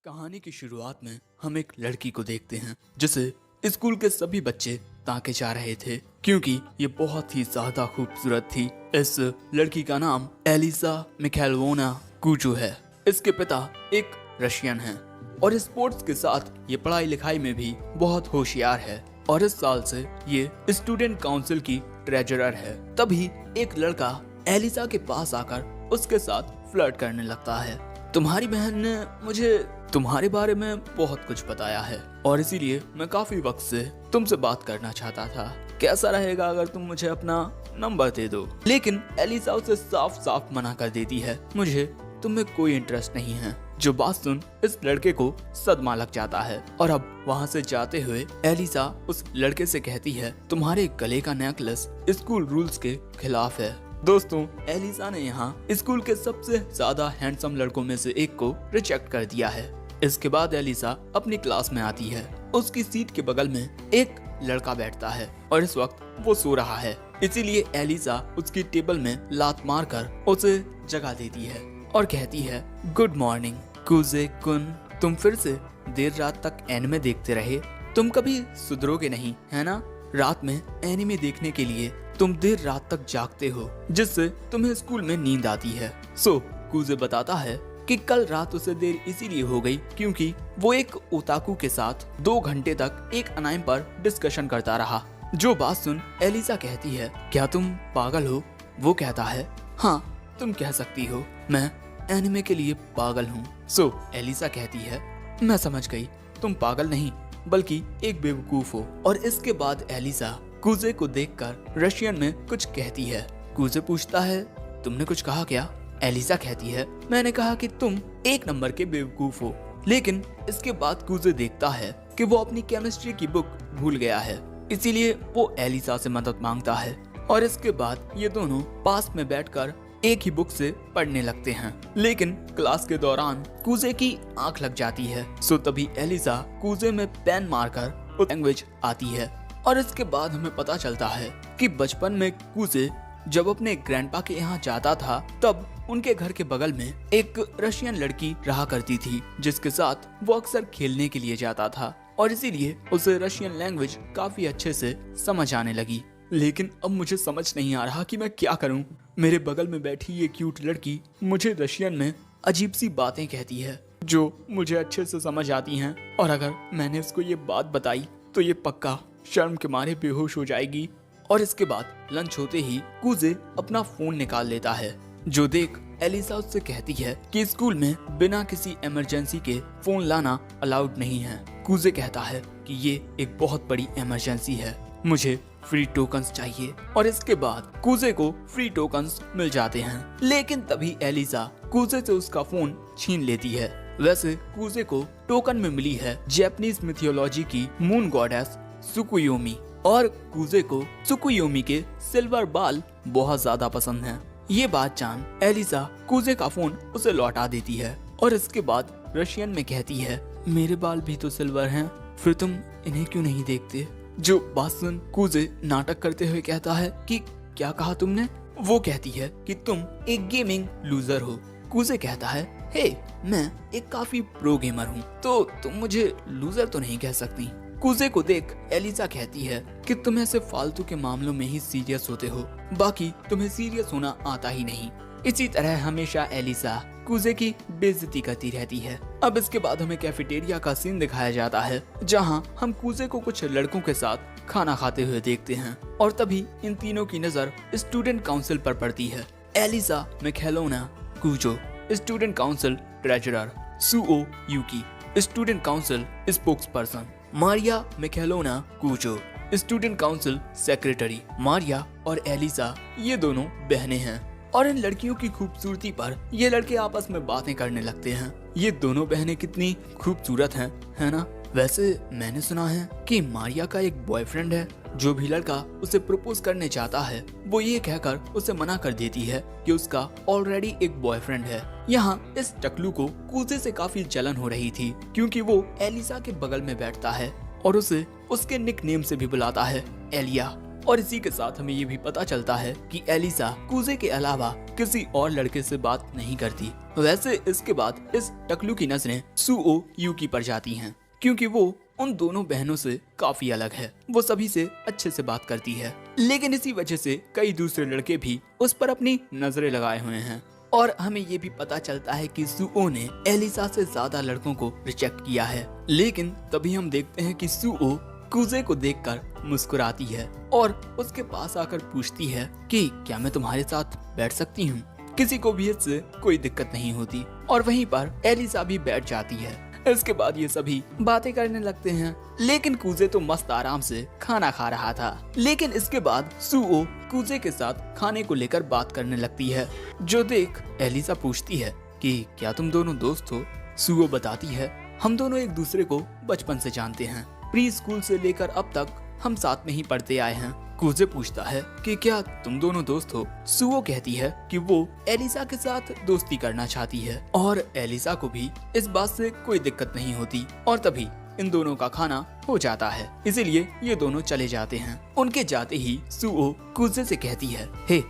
कहानी की शुरुआत में हम एक लड़की को देखते हैं जिसे स्कूल के सभी बच्चे ताके जा रहे थे क्योंकि ये बहुत ही ज्यादा खूबसूरत थी। इस लड़की का नाम एलिसा मिखाइलोवना कुजो है। इसके पिता एक रशियन हैं और स्पोर्ट्स के साथ ये पढ़ाई लिखाई में भी बहुत होशियार है और इस साल से ये स्टूडेंट काउंसिल की ट्रेजरर है। तभी एक लड़का एलिसा के पास आकर उसके साथ फ्लर्ट करने लगता है। तुम्हारी बहन ने मुझे तुम्हारे बारे में बहुत कुछ बताया है और इसीलिए मैं काफी वक्त से तुमसे बात करना चाहता था। कैसा रहेगा अगर तुम मुझे अपना नंबर दे दो? लेकिन एलिसा उसे साफ साफ मना कर देती है, मुझे तुम में कोई इंटरेस्ट नहीं है। जो बात सुन इस लड़के को सदमा लग जाता है और अब वहाँ से जाते हुए एलिसा उस लड़के से कहती है, तुम्हारे गले का नेकलेस स्कूल रूल्स के खिलाफ है। दोस्तों, एलिसा ने यहाँ स्कूल के सबसे ज्यादा हैंडसम लड़कों में से एक को रिजेक्ट कर दिया है। इसके बाद एलिसा अपनी क्लास में आती है। उसकी सीट के बगल में एक लड़का बैठता है और इस वक्त वो सो रहा है, इसीलिए एलिसा उसकी टेबल में लात मारकर उसे जगा देती है और कहती है, गुड मॉर्निंग कुजे कुन। तुम फिर से देर रात तक एनिमे देखते रहे, तुम कभी सुधरोगे नहीं है ना? रात में एनिमे देखने के लिए तुम देर रात तक जागते हो जिससे तुम्हें स्कूल में नींद आती है। सो कुजे बताता है कि कल रात उसे देर इसीलिए हो गई क्योंकि वो एक ओताकू के साथ 2 घंटे तक एक अनाइम पर डिस्कशन करता रहा। जो बात सुन एलिसा कहती है, क्या तुम पागल हो? वो कहता है, हाँ तुम कह सकती हो, मैं एनिमे के लिए पागल हूँ। सो एलिसा कहती है, मैं समझ गई, तुम पागल नहीं बल्कि एक बेवकूफ हो। और इसके बाद एलिसा कुजे को देखकर रशियन में कुछ कहती है। कुजे पूछता है, तुमने कुछ कहा क्या? एलिसा कहती है, मैंने कहा कि तुम 1 नंबर के बेवकूफ हो। लेकिन इसके बाद कुजे देखता है कि वो अपनी केमिस्ट्री की बुक भूल गया है, इसीलिए वो एलिसा से मदद मांगता है और इसके बाद ये दोनों पास में बैठकर एक ही बुक से पढ़ने लगते हैं। लेकिन क्लास के दौरान कुजे की आंख लग जाती है। सो तभी एलिसा कुजे में पेन मारकर लैंग्वेज आती है और इसके बाद हमें पता चलता है कि बचपन में कुजे जब अपने ग्रैंडपा के यहाँ जाता था तब उनके घर के बगल में एक रशियन लड़की रहा करती थी जिसके साथ वो अक्सर खेलने के लिए जाता था और इसीलिए उसे रशियन लैंग्वेज काफी अच्छे से समझ आने लगी। लेकिन अब मुझे समझ नहीं आ रहा कि मैं क्या करूं। मेरे बगल में बैठी ये क्यूट लड़की मुझे रशियन में अजीब सी बातें कहती है जो मुझे अच्छे से समझ आती हैं और अगर मैंने उसको ये बात बताई तो ये पक्का शर्म के मारे बेहोश हो जाएगी। और इसके बाद लंच होते ही कुजे अपना फोन निकाल लेता है, जो देख एलिसा उससे कहती है कि स्कूल में बिना किसी इमरजेंसी के फोन लाना अलाउड नहीं है। कुजे कहता है कि ये एक बहुत बड़ी इमरजेंसी है, मुझे फ्री टोकन्स चाहिए और इसके बाद कुजे को फ्री टोकन्स मिल जाते हैं। लेकिन तभी एलिसा कुजे से उसका फोन छीन लेती है। वैसे कुजे को टोकन में मिली है जापानीज मिथोलॉजी की मून गॉडेस सुकुयोमी और कुजे को सुकुयोमी के सिल्वर बाल बहुत ज्यादा पसंद हैं। ये बात जान एलिसा कुजे का फोन उसे लौटा देती है और इसके बाद रशियन में कहती है, मेरे बाल भी तो सिल्वर हैं, फिर तुम इन्हें क्यों नहीं देखते? जो बात सुन कुजे नाटक करते हुए कहता है कि क्या कहा तुमने? वो कहती है कि तुम एक गेमिंग लूजर हो। कुजे कहता है, हे मैं एक काफी प्रो गेमर हूँ, तो तुम मुझे लूजर तो नहीं कह सकती। कुजे को देख एलिसा कहती है कि तुम ऐसे फालतू के मामलों में ही सीरियस होते हो, बाकी तुम्हें सीरियस होना आता ही नहीं। इसी तरह हमेशा एलिसा कुजे की बेइज्जती करती रहती है। अब इसके बाद हमें कैफेटेरिया का सीन दिखाया जाता है जहां हम कुजे को कुछ लड़कों के साथ खाना खाते हुए देखते हैं और तभी इन तीनों की नजर स्टूडेंट काउंसिल पर पड़ती है। Alisa Mikhailovna Kujou student council treasurer, Suo Yuki student council spokesperson, Maria Mikhailovna Kujou student council secretary. Maria और एलिसा ये दोनों बहनें हैं और इन लड़कियों की खूबसूरती पर ये लड़के आपस में बातें करने लगते हैं। ये दोनों बहनें कितनी खूबसूरत हैं, है ना? वैसे मैंने सुना है कि मारिया का एक बॉयफ्रेंड है। जो भी लड़का उसे प्रपोज करने चाहता है वो ये कहकर उसे मना कर देती है कि उसका ऑलरेडी एक बॉयफ्रेंड है। यहाँ इस टकलू को कुजे से काफी जलन हो रही थी क्योंकि वो एलिसा के बगल में बैठता है और उसे उसके निक नेम से भी बुलाता है, एलिया। और इसी के साथ हमें ये भी पता चलता है कि एलिसा कूजे के अलावा किसी और लड़के से बात नहीं करती। वैसे इसके बाद इस टकलू की नजरें सुओ यूकी पर जाती हैं, क्योंकि वो उन दोनों बहनों से काफी अलग है। वो सभी से अच्छे से बात करती है, लेकिन इसी वजह से कई दूसरे लड़के भी उस पर अपनी नजरें लगाए हुए हैं। और हमें ये भी पता चलता है कि सुओ ने एलिसा से ज्यादा लड़कों को रिजेक्ट किया है। लेकिन तभी हम देखते हैं कि सुओ कूजे को देखकर मुस्कुराती है और उसके पास आकर पूछती है कि क्या मैं तुम्हारे साथ बैठ सकती हूँ। किसी को भी इससे कोई दिक्कत नहीं होती और वहीं पर एलिसा भी बैठ जाती है। इसके बाद ये सभी बातें करने लगते हैं, लेकिन कूजे तो मस्त आराम से खाना खा रहा था। लेकिन इसके बाद सुओ कूजे के साथ खाने को लेकर बात करने लगती है, जो देख एलिसा पूछती है कि क्या तुम दोनों दोस्त हो। सुओ बताती है हम दोनों एक दूसरे को बचपन से जानते हैं, प्री स्कूल से लेकर अब तक हम साथ में ही पढ़ते आए हैं। कूजे पूछता है कि क्या तुम दोनों दोस्त हो। सुओ कहती है कि वो एलिसा के साथ दोस्ती करना चाहती है और एलिसा को भी इस बात से कोई दिक्कत नहीं होती। और तभी इन दोनों का खाना हो जाता है, इसीलिए ये दोनों चले जाते हैं। उनके जाते ही सुओ कूजे से कहती है हे,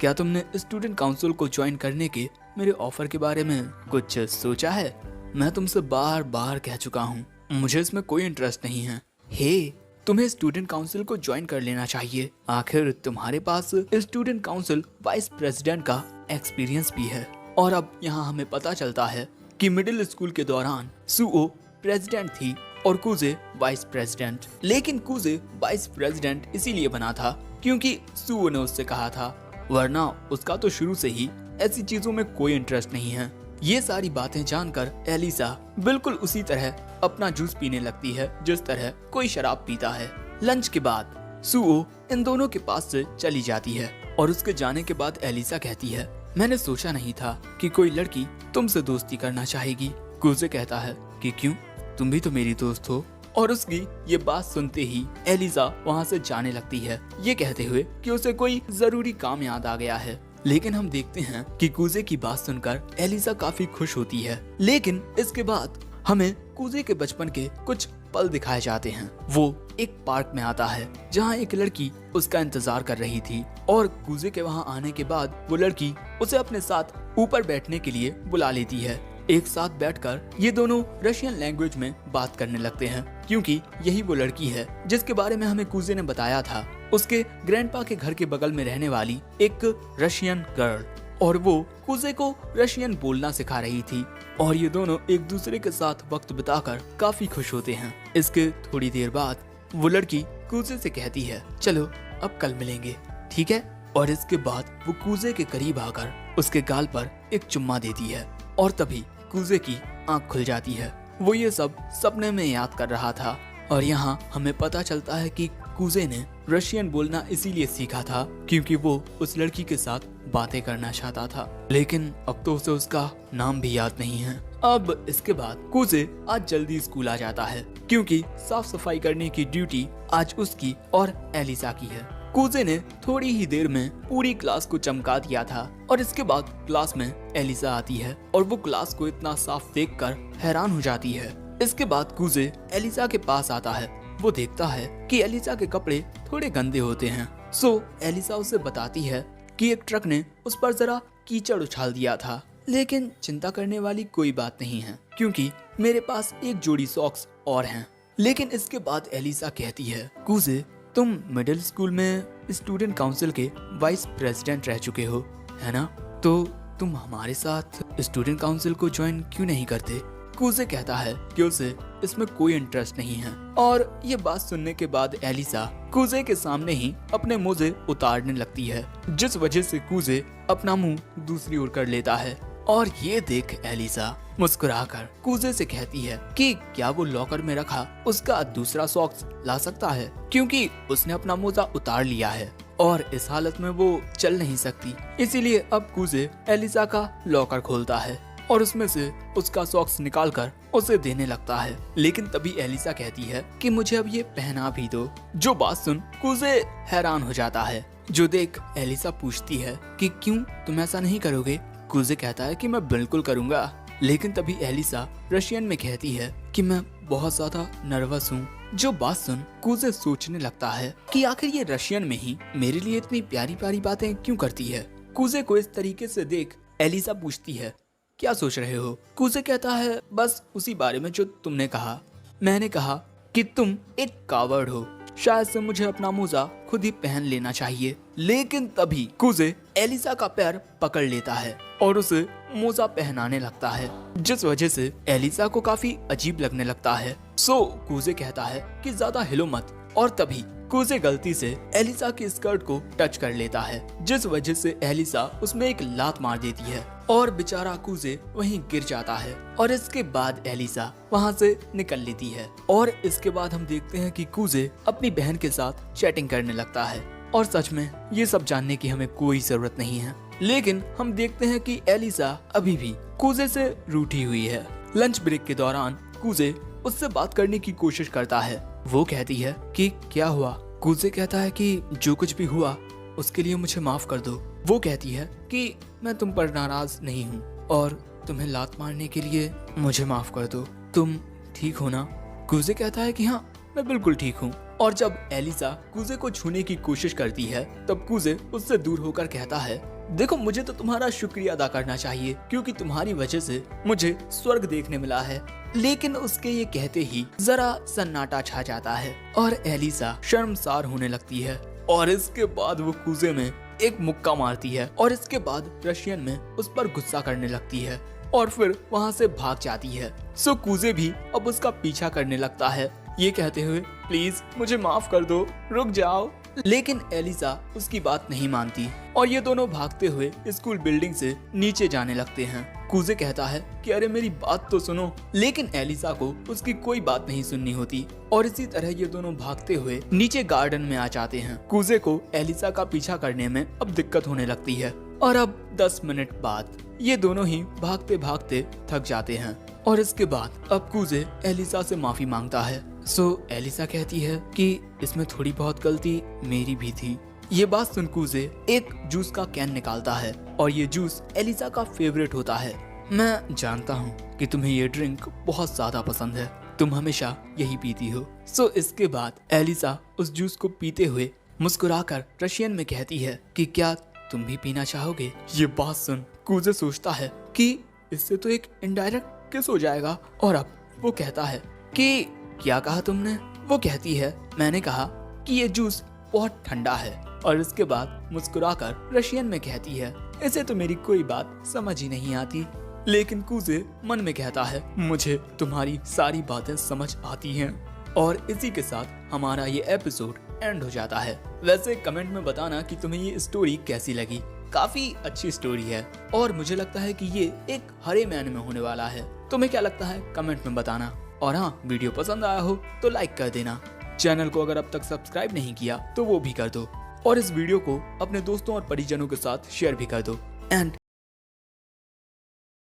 क्या तुमने स्टूडेंट काउंसिल को ज्वाइन करने के मेरे ऑफर के बारे में कुछ सोचा है? मैं तुमसे बार बार कह चुका हूँ, मुझे इसमें कोई इंटरेस्ट नहीं है। हे, तुम्हें स्टूडेंट काउंसिल को ज्वाइन कर लेना चाहिए। आखिर तुम्हारे पास स्टूडेंट काउंसिल वाइस प्रेसिडेंट का एक्सपीरियंस भी है। और अब यहाँ हमें पता चलता है कि मिडिल स्कूल के दौरान सुओ प्रेसिडेंट थी और कूजे वाइस प्रेसिडेंट। लेकिन कूजे वाइस प्रेसिडेंट इसीलिए बना था क्योंकि सुओ ने उससे कहा था, वरना उसका तो शुरू से ही ऐसी चीजों में कोई इंटरेस्ट नहीं है। ये सारी बातें जानकर एलिसा बिल्कुल उसी तरह अपना जूस पीने लगती है जिस तरह कोई शराब पीता है। लंच के बाद सुओ इन दोनों के पास से चली जाती है और उसके जाने के बाद एलिसा कहती है मैंने सोचा नहीं था कि कोई लड़की तुमसे दोस्ती करना चाहेगी। कूजे कहता है कि क्यों, तुम भी तो मेरी दोस्त हो। और उसकी ये बात सुनते ही एलिसा वहाँ से जाने लगती है, ये कहते हुए कि उसे कोई जरूरी काम याद आ गया है। लेकिन हम देखते हैं कि कूजे की बात सुनकर एलिसा काफी खुश होती है। लेकिन इसके बाद हमें कूजे के बचपन के कुछ पल दिखाए जाते हैं। वो एक पार्क में आता है जहाँ एक लड़की उसका इंतजार कर रही थी और कूजे के वहाँ आने के बाद वो लड़की उसे अपने साथ ऊपर बैठने के लिए बुला लेती है। एक साथ बैठकर ये दोनों रशियन लैंग्वेज में बात करने लगते हैं, क्योंकि यही वो लड़की है जिसके बारे में हमें कूजे ने बताया था। उसके ग्रैंडपा के घर के बगल में रहने वाली एक रशियन गर्ल, और वो कूजे को रशियन बोलना सिखा रही थी। और ये दोनों एक दूसरे के साथ वक्त बिताकर काफी खुश होते हैं। इसके थोड़ी देर बाद वो लड़की कूजे से कहती है चलो अब कल मिलेंगे, ठीक है। और इसके बाद वो कूजे के करीब आकर उसके गाल पर एक चुम्मा देती है और तभी कूजे की आंख खुल जाती है। वो ये सब सपने में याद कर रहा था। और यहाँ हमें पता चलता है कि कूजे ने रशियन बोलना इसीलिए सीखा था क्योंकि वो उस लड़की के साथ बातें करना चाहता था। लेकिन अब तो उसे उसका नाम भी याद नहीं है। अब इसके बाद कूजे आज जल्दी स्कूल आ जाता है क्योंकि साफ सफाई करने की ड्यूटी आज उसकी और एलिसा की है। कूजे ने थोड़ी ही देर में पूरी क्लास को चमका दिया था और इसके बाद क्लास में एलिसा आती है और वो क्लास को इतना साफ देखकर हैरान हो जाती है। इसके बाद कूजे एलिसा के पास आता है। वो देखता है कि एलिसा के कपड़े थोड़े गंदे होते हैं। सो एलिसा उसे बताती है कि एक ट्रक ने उस पर जरा कीचड़ उछाल दिया था, लेकिन चिंता करने वाली कोई बात नहीं है क्योंकि मेरे पास एक जोड़ी सॉक्स और हैं। लेकिन इसके बाद एलिसा कहती है कूजे, तुम मिडिल स्कूल में स्टूडेंट काउंसिल के वाइस प्रेसिडेंट रह चुके हो, है ना? तो तुम हमारे साथ स्टूडेंट काउंसिल को ज्वाइन क्यों नहीं करते? कूजे कहता है कि उसे इसमें कोई इंटरेस्ट नहीं है। और ये बात सुनने के बाद एलिसा कूजे के सामने ही अपने मोजे उतारने लगती है, जिस वजह से कूजे अपना मुंह दूसरी ओर कर लेता है। और ये देख एलिसा मुस्कुराकर कूजे से कहती है कि क्या वो लॉकर में रखा उसका दूसरा सॉक्स ला सकता है, क्योंकि उसने अपना मोजा उतार लिया है और इस हालत में वो चल नहीं सकती। इसीलिए अब कूजे एलिसा का लॉकर खोलता है और उसमें से उसका सॉक्स निकालकर उसे देने लगता है। लेकिन तभी एलिसा कहती है कि मुझे अब ये पहना भी दो। जो बात सुन कूजे हैरान हो जाता है। जो देख एलिसा पूछती है कि क्यों, तुम ऐसा नहीं करोगे? कूजे कहता है कि मैं बिल्कुल करूंगा। लेकिन तभी एलिसा रशियन में कहती है कि मैं बहुत ज्यादा नर्वस हूँ। जो बात सुन कूजे सोचने लगता है कि आखिर ये रशियन में ही मेरे लिए इतनी प्यारी प्यारी बातें क्यों करती है। कूजे को इस तरीके से देख एलिसा पूछती है, क्या सोच रहे हो? कूजे कहता है, बस उसी बारे में जो तुमने कहा। मैंने कहा कि तुम एक कावर्ड हो, शायद से मुझे अपना मोजा खुद ही पहन लेना चाहिए। लेकिन तभी कूजे एलिसा का पैर पकड़ लेता है और उसे मोजा पहनाने लगता है, जिस वजह से एलिसा को काफी अजीब लगने लगता है। सो कूजे कहता है कि ज्यादा हिलो मत, और तभी कूजे गलती से एलिसा की स्कर्ट को टच कर लेता है, जिस वजह से एलिसा उसमें एक लात मार देती है और बेचारा कूजे वहीं गिर जाता है। और इसके बाद एलिसा वहां से निकल लेती है और इसके बाद हम देखते हैं कि कूजे अपनी बहन के साथ चैटिंग करने लगता है। और सच में ये सब जानने की हमें कोई जरूरत नहीं है, लेकिन हम देखते हैं कि एलिसा अभी भी कूजे से रूठी हुई है। लंच ब्रेक के दौरान कूजे उससे बात करने की कोशिश करता है। वो कहती है कि क्या हुआ? कूजे कहता है कि जो कुछ भी हुआ उसके लिए मुझे माफ कर दो। वो कहती है कि मैं तुम पर नाराज नहीं हूँ और तुम्हें लात मारने के लिए मुझे माफ कर दो। तुम ठीक हो ना? कूजे कहता है कि हाँ, मैं बिल्कुल ठीक हूँ। और जब एलिसा कूजे को छूने की कोशिश करती है तब कूजे उससे दूर होकर कहता है, देखो मुझे तो तुम्हारा शुक्रिया अदा करना चाहिए क्योंकि तुम्हारी वजह से मुझे स्वर्ग देखने मिला है। लेकिन उसके ये कहते ही जरा सन्नाटा छा जाता है और एलिसा शर्मसार होने लगती है। और इसके बाद वो कूजे में एक मुक्का मारती है और इसके बाद रशियन में उस पर गुस्सा करने लगती है और फिर वहाँ से भाग जाती है। सो कूजे भी अब उसका पीछा करने लगता है, ये कहते हुए, प्लीज मुझे माफ कर दो, रुक जाओ। लेकिन एलिसा उसकी बात नहीं मानती और ये दोनों भागते हुए स्कूल बिल्डिंग से नीचे जाने लगते हैं। कूजे कहता है कि अरे मेरी बात तो सुनो, लेकिन एलिसा को उसकी कोई बात नहीं सुननी होती और इसी तरह ये दोनों भागते हुए नीचे गार्डन में आ जाते हैं। कूजे को एलिसा का पीछा करने में अब दिक्कत होने लगती है और अब 10 मिनट बाद ये दोनों ही भागते भागते थक जाते हैं और इसके बाद अब कूजे एलिसा से माफी मांगता है। सो एलिसा कहती है कि इसमें थोड़ी बहुत गलती मेरी भी थी। ये बात सुन कूजे एक जूस का कैन निकालता है और ये जूस एलिसा का फेवरेट होता है। मैं जानता हूँ कि तुम्हें ये ड्रिंक बहुत ज्यादा पसंद है, तुम हमेशा यही पीती हो। सो इसके बाद एलिसा उस जूस को पीते हुए मुस्कुराकर रशियन में कहती है कि क्या तुम भी पीना चाहोगे? ये बात सुन कूजे सोचता है कि इससे तो एक इनडायरेक्ट किस हो जाएगा और अब वो कहता है कि क्या कहा तुमने? वो कहती है, मैंने कहा कि ये जूस बहुत ठंडा है। और इसके बाद मुस्कुराकर रशियन में कहती है, इसे तो मेरी कोई बात समझ ही नहीं आती। लेकिन कूजे मन में कहता है, मुझे तुम्हारी सारी बातें समझ आती हैं। और इसी के साथ हमारा ये एपिसोड एंड हो जाता है। वैसे कमेंट में बताना कि तुम्हें ये स्टोरी कैसी लगी। काफी अच्छी स्टोरी है और मुझे लगता है कि ये एक हरे मैन में होने वाला है। तुम्हें क्या लगता है कमेंट में बताना। और हाँ, वीडियो पसंद आया हो तो लाइक कर देना। चैनल को अगर अब तक सब्सक्राइब नहीं किया तो वो भी कर दो और इस वीडियो को अपने दोस्तों और परिजनों के साथ शेयर भी कर दो। एंड